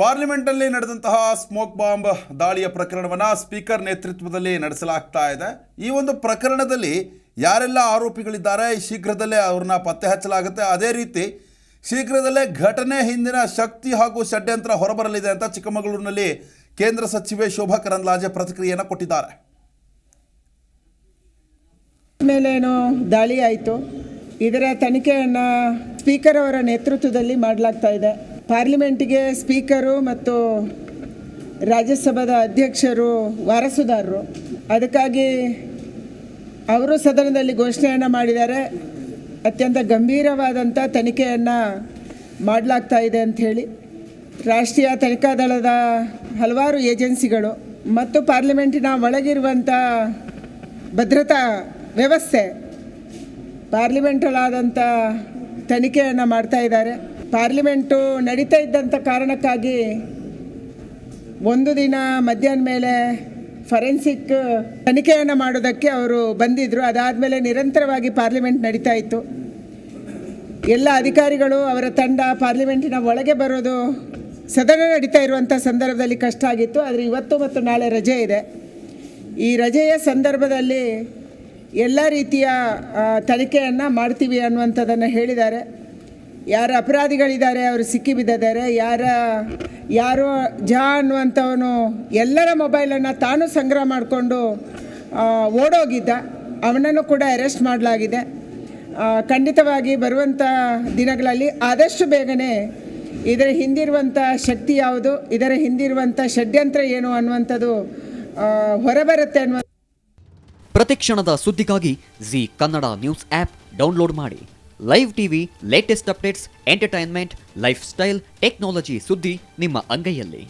ಪಾರ್ಲಿಮೆಂಟ್ನಲ್ಲಿ ನಡೆದಂತಹ smoke bomb ದಾಳಿಯ ಪ್ರಕರಣವನ್ನು ಸ್ಪೀಕರ್ ನೇತೃತ್ವದಲ್ಲಿ ನಡೆಸಲಾಗ್ತಾ ಇದೆ. ಈ ಒಂದು ಪ್ರಕರಣದಲ್ಲಿ ಯಾರೆಲ್ಲ ಆರೋಪಿಗಳಿದ್ದಾರೆ ಶೀಘ್ರದಲ್ಲೇ ಅವ್ರನ್ನ ಪತ್ತೆ ಹಚ್ಚಲಾಗುತ್ತೆ. ಅದೇ ರೀತಿ ಶೀಘ್ರದಲ್ಲೇ ಘಟನೆ ಹಿಂದಿನ ಶಕ್ತಿ ಹಾಗೂ ಷಡ್ಯಂತ್ರ ಹೊರಬರಲಿದೆ ಅಂತ ಚಿಕ್ಕಮಗಳೂರಿನಲ್ಲಿ ಕೇಂದ್ರ ಸಚಿವೆ ಶೋಭಾ ಕರಂದ್ಲಾಜೆ ಪ್ರತಿಕ್ರಿಯೆಯನ್ನು ಕೊಟ್ಟಿದ್ದಾರೆ. ಮೇಲೇನೋ ದಾಳಿ ಆಯಿತು, ಇದರ ತನಿಖೆಯನ್ನು ಸ್ಪೀಕರ್ ಅವರ ನೇತೃತ್ವದಲ್ಲಿ ಮಾಡಲಾಗ್ತಾ ಇದೆ. ಪಾರ್ಲಿಮೆಂಟಿಗೆ ಸ್ಪೀಕರು ಮತ್ತು ರಾಜ್ಯಸಭಾದ ಅಧ್ಯಕ್ಷರು ವಾರಸುದಾರರು, ಅದಕ್ಕಾಗಿ ಅವರು ಸದನದಲ್ಲಿ ಘೋಷಣೆಯನ್ನು ಮಾಡಿದ್ದಾರೆ. ಅತ್ಯಂತ ಗಂಭೀರವಾದಂಥ ತನಿಖೆಯನ್ನು ಮಾಡಲಾಗ್ತಾ ಇದೆ ಅಂಥೇಳಿ ರಾಷ್ಟ್ರೀಯ ತನಿಖಾ ದಳದ ಹಲವಾರು ಏಜೆನ್ಸಿಗಳು ಮತ್ತು ಪಾರ್ಲಿಮೆಂಟಿನ ಒಳಗಿರುವಂಥ ಭದ್ರತಾ ವ್ಯವಸ್ಥೆ ಪಾರ್ಲಿಮೆಂಟಲ್ಲಾದಂಥ ತನಿಖೆಯನ್ನು ಮಾಡ್ತಾ ಇದ್ದಾರೆ. ಪಾರ್ಲಿಮೆಂಟು ನಡೀತಾ ಇದ್ದಂಥ ಕಾರಣಕ್ಕಾಗಿ ಒಂದು ದಿನ ಮಧ್ಯಾಹ್ನ ಮೇಲೆ ಫರೆನ್ಸಿಕ್ ತನಿಖೆಯನ್ನು ಮಾಡೋದಕ್ಕೆ ಅವರು ಬಂದಿದ್ದರು. ಅದಾದಮೇಲೆ ನಿರಂತರವಾಗಿ ಪಾರ್ಲಿಮೆಂಟ್ ನಡೀತಾ ಇತ್ತು. ಎಲ್ಲ ಅಧಿಕಾರಿಗಳು ಅವರ ತಂಡ ಪಾರ್ಲಿಮೆಂಟಿನ ಒಳಗೆ ಬರೋದು ಸದನ ನಡೀತಾ ಇರುವಂಥ ಸಂದರ್ಭದಲ್ಲಿ ಕಷ್ಟ ಆಗಿತ್ತು. ಆದರೆ ಇವತ್ತು ಮತ್ತು ನಾಳೆ ರಜೆ ಇದೆ. ಈ ರಜೆಯ ಸಂದರ್ಭದಲ್ಲಿ ಎಲ್ಲ ರೀತಿಯ ತನಿಖೆಯನ್ನು ಮಾಡ್ತೀವಿ ಅನ್ನುವಂಥದ್ದನ್ನು ಹೇಳಿದ್ದಾರೆ. ಯಾರ ಅಪರಾಧಿಗಳಿದ್ದಾರೆ ಅವರು ಸಿಕ್ಕಿಬಿದ್ದಿದ್ದಾರೆ. ಯಾರೋ ಅನ್ನುವಂಥವನು ಎಲ್ಲರ ಮೊಬೈಲನ್ನು ತಾನು ಸಂಗ್ರಹ ಮಾಡಿಕೊಂಡು ಓಡೋಗಿದ್ದ, ಅವನನ್ನು ಕೂಡ ಅರೆಸ್ಟ್ ಮಾಡಲಾಗಿದೆ. ಖಂಡಿತವಾಗಿ ಬರುವಂಥ ದಿನಗಳಲ್ಲಿ ಆದಷ್ಟು ಬೇಗನೆ ಇದರ ಹಿಂದಿರುವಂಥ ಶಕ್ತಿ ಯಾವುದು, ಇದರ ಹಿಂದಿರುವಂಥ ಷಡ್ಯಂತ್ರ ಏನು ಅನ್ನುವಂಥದ್ದು ಹೊರಬರುತ್ತೆ ಅನ್ನುವ ಪ್ರತಿಕ್ಷಣದ ಸುದ್ದಿಗಾಗಿ Zee Kannada news app download ಮಾಡಿ. Live TV, latest updates, entertainment, life style, technology ಸುದ್ದಿ ನಿಮ್ಮ ಅಂಗೈಯಲ್ಲಿ.